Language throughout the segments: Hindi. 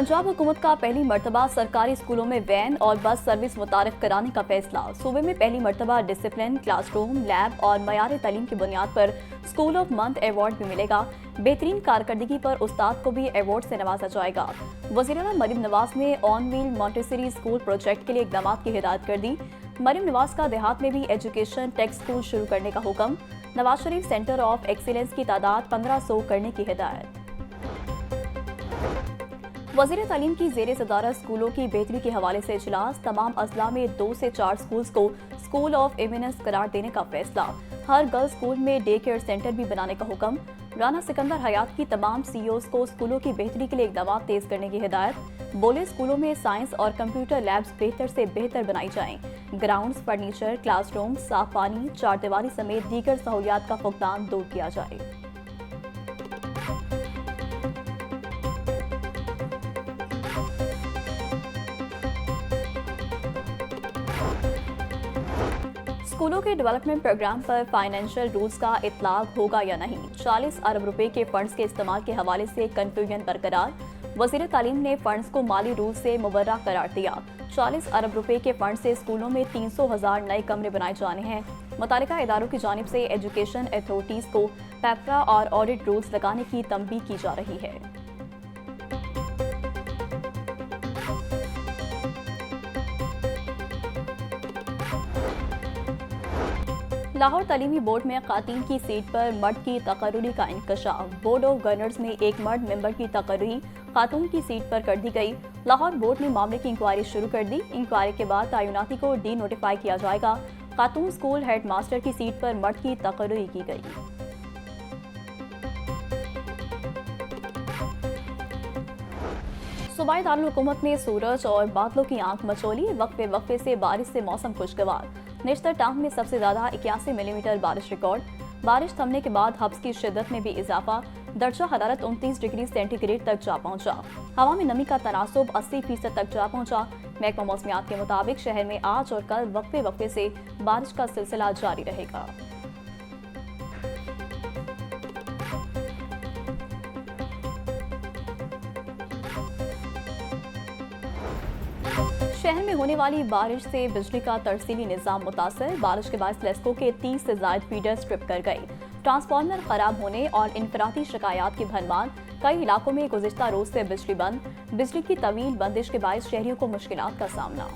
पंजाब हुकूमत का पहली मर्तबा सरकारी स्कूलों में वैन और बस सर्विस मुतारिफ कराने का फैसला। सूबे में पहली मर्तबा डिसिप्लिन, क्लासरूम, लैब और मयार तालीम की बुनियाद पर स्कूल ऑफ मंथ अवार्ड भी मिलेगा। बेहतरीन कारकर्दगी पर उस्ताद को भी अवार्ड से नवाजा जाएगा। वज़ीर-ए-आला मरियम नवाज ने on wheel Montessori school project के लिए इक़दाम की हिदायत कर दी। मरियम नवाज का देहात में भी एजुकेशन टेक स्कूल शुरू करने का हुक्म। Nawaz Sharif centre of excellence की तादाद 1500 करने की हिदायत। वज़ीर तालीम की ज़ेरे सदारत स्कूलों की बेहतरी के हवाले से इजलास। तमाम अजला में 2 से 4 स्कूल्स को स्कूल ऑफ एमिनेंस करार देने का फैसला। हर गर्ल्स स्कूल में डे केयर सेंटर भी बनाने का हुक्म। राना सिकंदर हयात की तमाम सीईओज को स्कूलों की बेहतरी के लिए इक़दाम तेज करने की हिदायत। बोले स्कूलों में साइंस और कंप्यूटर लैब्स बेहतर से बेहतर बनाई जाएं। ग्राउंड्स, फर्नीचर, क्लासरूम, साफ पानी, चारदीवारी समेत दीगर सहूलियात का फुकदान दूर किया जाए। स्कूलों के डेवलपमेंट प्रोग्राम पर फाइनेंशियल रूल्स का इतलाक होगा या नहीं। 40 अरब रुपए के फंड्स के इस्तेमाल के हवाले से कंफ्यूजन बरकरार। वज़ीर तालीम ने फंड्स को माली रूल से मुबर्रा करार दिया। 40 अरब रुपए के फंड से स्कूलों में 300,000 नए कमरे बनाए जाने हैं। मुतालिका इदारों की जानिब से एजुकेशन अथॉरिटीज को पेपरा और ऑडिट रूल्स लगाने की तंबीह की जा रही है। लाहौर तालीमी बोर्ड में खातून की सीट पर मर्द की तकर्रुरी का इंकशाफ। बोर्ड ऑफ गवर्नर्स में एक मर्द मेंबर की तकर्रुरी खातून की सीट पर कर दी गई। लाहौर बोर्ड ने मामले की इंक्वायरी शुरू कर दी। इंक्वायरी के बाद तयनाती को डी नोटिफाई किया जाएगा। खातून स्कूल हेड मास्टर की सीट पर मर्द की तकर्रुरी की गई। सूबाई दारुल हुकूमत में सूरज और बादलों की आंख मचोली। वक्फे वक्फे से बारिश से मौसम खुशगवार। निश्तर टांग में सबसे ज्यादा 81 मिलीमीटर बारिश रिकॉर्ड। बारिश थमने के बाद हब्स की शिद्दत में भी इजाफा। दर्जा हरारत 29 डिग्री सेंटीग्रेड तक जा पहुंचा। हवा में नमी का तनासुब 80% तक जा पहुंचा। महकमा मौसमियात के मुताबिक शहर में आज और कल वक्फे वक्फे से बारिश का सिलसिला जारी रहेगा। शहर में होने वाली बारिश से बिजली का तरसीली निजाम मुतासर। बारिश के बाद लेस्को के 30 से ज्यादा फीडर स्ट्रिप कर गए। ट्रांसफार्मर खराब होने और इनफराती शिकायत की भरमार। कई इलाकों में गुज़िश्ता रोज से बिजली बंद। बिजली की तवील बंदिश के बायस शहरियों को मुश्किलात का सामना।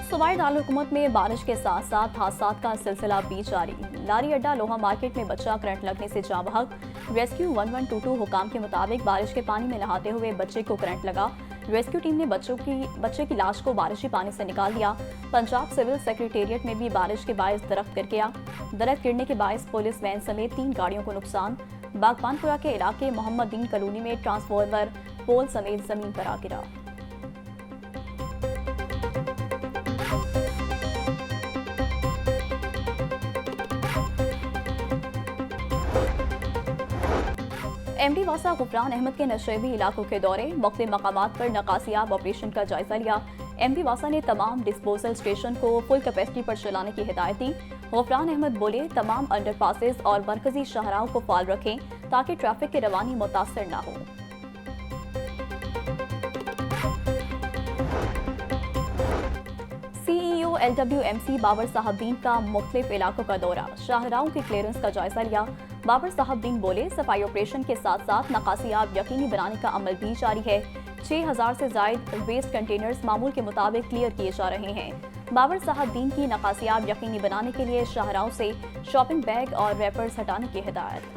सूबाई दारुल हुकूमत में बारिश के साथ साथ हादसात का सिलसिला भी जारी। लारी अड्डा लोहा मार्केट में बच्चा करंट लगने से जाँ बहक। रेस्क्यू 1122 हुकाम के मुताबिक बारिश के पानी में नहाते हुए बच्चे को करंट लगा। रेस्क्यू टीम ने बच्चे की लाश को बारिशी पानी से निकाल दिया। पंजाब सिविल सेक्रेटेरिएट में भी बारिश के बायस दरख्त गिर गया। दरख्त गिरने के बायस पुलिस वैन समेत 3 गाड़ियों को नुकसान। बागबानपुरा के इलाके मोहम्मदीन कॉलोनी में ट्रांसफार्मर पोल समेत जमीन पर आ गिरा। एमडी वासा गुफरान अहमद के नशेबी इलाकों के दौरे। मुख्तलिफ मकामात पर नकासियाब ऑपरेशन का जायजा लिया। एमडी वासा ने तमाम डिस्पोजल स्टेशन को फुल कैपेसिटी पर चलाने की हिदायत दी। गुफरान अहमद बोले तमाम अंडरपासेस और मरकजी शाहराहों को फाल रखें ताकि ट्रैफिक की रवानी मुतासर न हो। सीईओ LWMC बाबर साहबदीन का मुख्तलिफ इलाकों का दौरा। शाहराहों की क्लियरेंस का जायजा लिया। बाबर साहबदीन बोले सफाई ऑपरेशन के साथ साथ नकासियाब यकीनी बनाने का अमल भी जारी है। 6000 से ज्यादा वेस्ट कंटेनर्स मामूल के मुताबिक क्लियर किए जा रहे हैं। बाबर साहबदीन की नकासियाब यकीनी बनाने के लिए शाहराहों से शॉपिंग बैग और रैपर्स हटाने की हिदायत।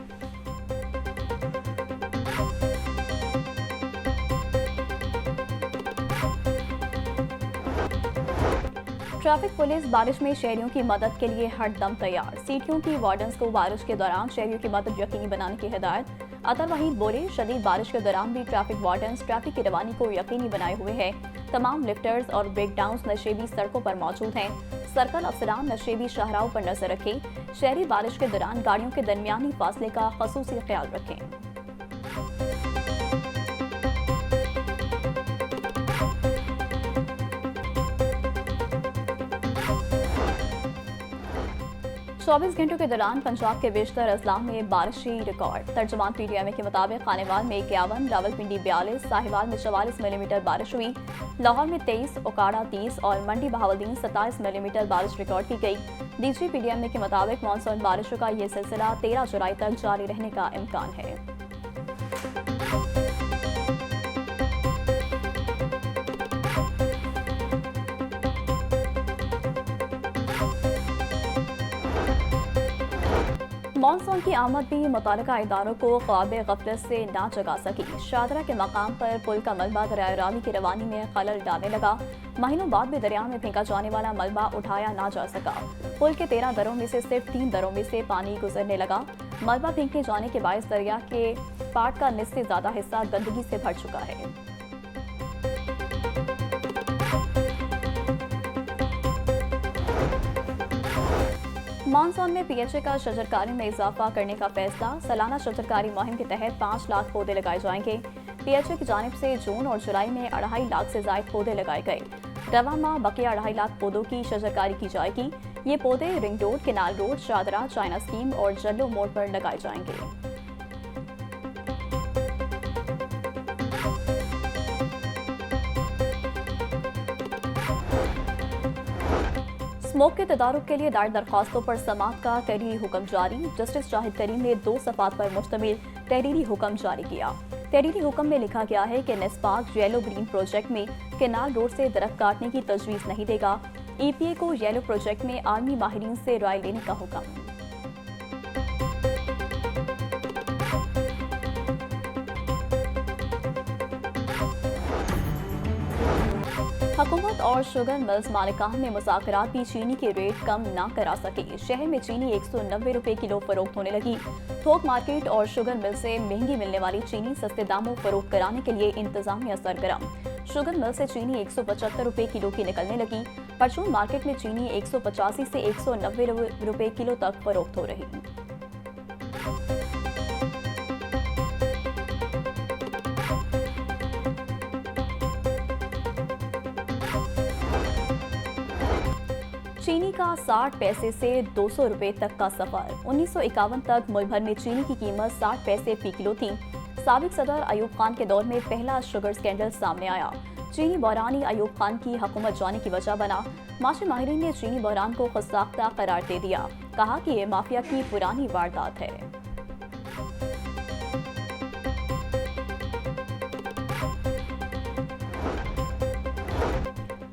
ट्रैफिक पुलिस बारिश में शहरियों की मदद के लिए हर दम तैयार। सीटियों की वार्डन्स को बारिश के दौरान शहरियों की मदद यकीनी बनाने की हिदायत। अतर वहीद बोले शदीद बारिश के दौरान भी ट्रैफिक वार्डन्स ट्रैफिक की रवानी को यकीनी बनाए हुए हैं। तमाम लिफ्टर्स और ब्रेकडाउन नशेबी सड़कों पर मौजूद हैं। सर्कल अफसरान नशेबी शाहराहों पर नजर रखें। शहरी बारिश के दौरान गाड़ियों के दरमियानी फासले का खसूसी ख्याल रखें। 24 घंटों के दौरान पंजाब के बेशतर अजला में बारिशी रिकॉर्ड। तर्जुमान PTMA के मुताबिक खानेवाल में 51, रावलपिंडी 42, साहिवाल में 44 मिलीमीटर बारिश हुई, लाहौर में 23, ओकाड़ा 30 और मंडी बहावलदीन 27 मिलीमीटर बारिश रिकॉर्ड की गई। DG PTMA के मुताबिक मानसून बारिशों का ये सिलसिला 13 जुलाई तक जारी रहने का इम्कान है। मानसून की आमद भी मुतालिका इदारों को ख्वाब गफलत से ना जगा सकी। शादरा के मकाम पर पुल का मलबा दरिया रावी की रवानी में खलल डालने लगा। महीनों बाद भी दरिया में फेंका जाने वाला मलबा उठाया ना जा सका। पुल के 13 दरों में से सिर्फ 3 दरों में से पानी गुजरने लगा। मलबा फेंकने जाने के बायस दरिया के पाट का निस्से ज्यादा हिस्सा गंदगी से भर चुका है। मानसून में PHA का शजरकारी में इजाफा करने का फैसला। सालाना शजरकारी मुहिम के तहत 5 लाख पौधे लगाए जाएंगे। PHA की जानिब से जून और जुलाई में 2.5 लाख से ज्यादा पौधे लगाए गए। रवा माह बकिया 2.5 लाख पौधों की शजरकारी की जाएगी। ये पौधे ring road, canal road, Shahdara, China scheme और जल्लो मोड़ पर लगाए जाएंगे। स्मोक के तदारुक के लिए दायर दरख्वास्तों पर समाअत का तहरीरी हुक्म जारी। जस्टिस शाहिद करीम ने 2 सफ़ात पर मुश्तमिल तहरीरी हुक्म जारी किया। तहरीरी हुक्म में लिखा गया है कि नेस्पाक येलो ग्रीन प्रोजेक्ट में केनाल रोड से दरख्त काटने की तजवीज़ नहीं देगा। EPA को येलो प्रोजेक्ट में आलमी माहिरीन से राय लेने का हुक्म। हुकूमत और शुगर मिल्स मालिकान में मुज़ाकरात भी चीनी के रेट कम ना करा सके। शहर में चीनी 190 रुपए किलो फरोख्त होने लगी। थोक मार्केट और शुगर मिल से महंगी मिलने वाली चीनी सस्ते दामों फरोख्त कराने के लिए इंतजामिया सरगर्म। शुगर मिल से चीनी 175 रुपए किलो की निकलने लगी। परचून मार्केट में चीनी 185 से 190 रुपए किलो तक फरोख्त हो रही। चीनी का 60 पैसे से 200 रुपए तक का सफर। 1951 तक मुल्क भर में चीनी की कीमत 60 पैसे फी किलो थी। साबिक सदर अयूब खान के दौर में पहला शुगर स्कैंडल सामने आया। चीनी बहरानी अयूब खान की हुकूमत जाने की वजह बना। माशी माहिरीन ने चीनी बहरान को खुदसाख्ता करार दे दिया। कहा कि ये माफिया की पुरानी वारदात है।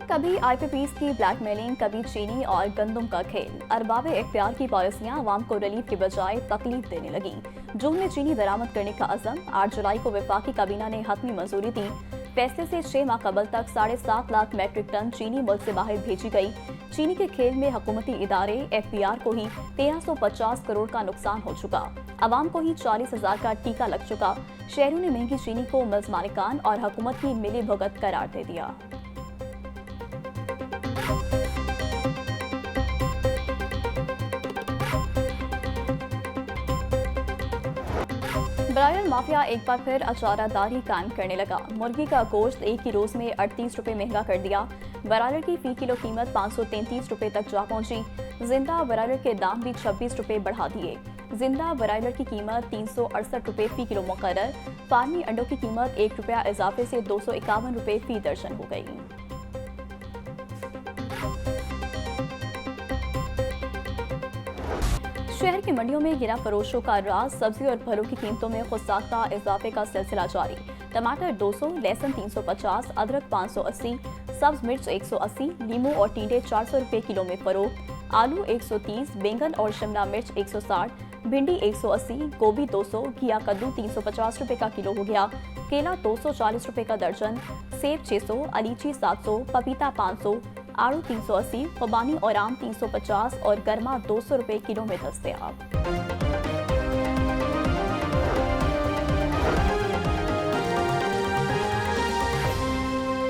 कभी IPPs की ब्लैकमेलिंग, कभी चीनी और गंदम का खेल। अरबाब इख्तियार की पॉलिसियां आवाम को रिलीफ के बजाय तकलीफ देने लगी। जून में चीनी दरामद करने का अज़म। 8 जुलाई को वफाकी काबीना ने हतमी मंजूरी दी। फैसले से 6 माह कबल तक 7.5 लाख मैट्रिक टन चीनी मुल्क से बाहर भेजी गई। चीनी के खेल में हुकूमती इदारे FPR को ही 1350 करोड़ का नुकसान हो चुका। आवाम को ही 40,000 का टीका लग चुका। शहरों ने महंगी चीनी को मिल्स मालिकान और हुकूमत की मिली भगत करार दे दिया। ब्रायलर माफिया एक बार फिर अचारादारी कायम करने लगा। मुर्गी का गोश्त एक ही रोज में 38 रुपए महंगा कर दिया। ब्रायलर की फी किलो कीमत 533 रुपए तक जा पहुंची। जिंदा ब्रायलर के दाम भी 26 रुपए बढ़ा दिए। जिंदा ब्रायलर की कीमत 368 रुपए फी किलो मुकर्रर। फार्मी अंडों की कीमत 1 रुपया इजाफे से 251 रुपए फी दर्जन हो गई। शहर की मंडियों में गिरा फरोशों का राज। सब्जी और फलों की कीमतों में खुदसाख्ता इजाफे का सिलसिला जारी। टमाटर 200, लहसुन 350, अदरक 580, सब्ज मिर्च 180, लीमू और टींडे 400 रुपए किलो में फरोख्त। आलू 130, बैंगन और शिमला मिर्च 160, भिंडी 180, गोभी 200, घिया कद्दू 350 रुपए का किलो हो गया। केला 240 रुपए का दर्जन, सेब 600, अलीची 700, पपीता 500, आड़ू 380, खुबानी और आम 350 और गर्मा 200 रुपए किलो में दस्तयाब।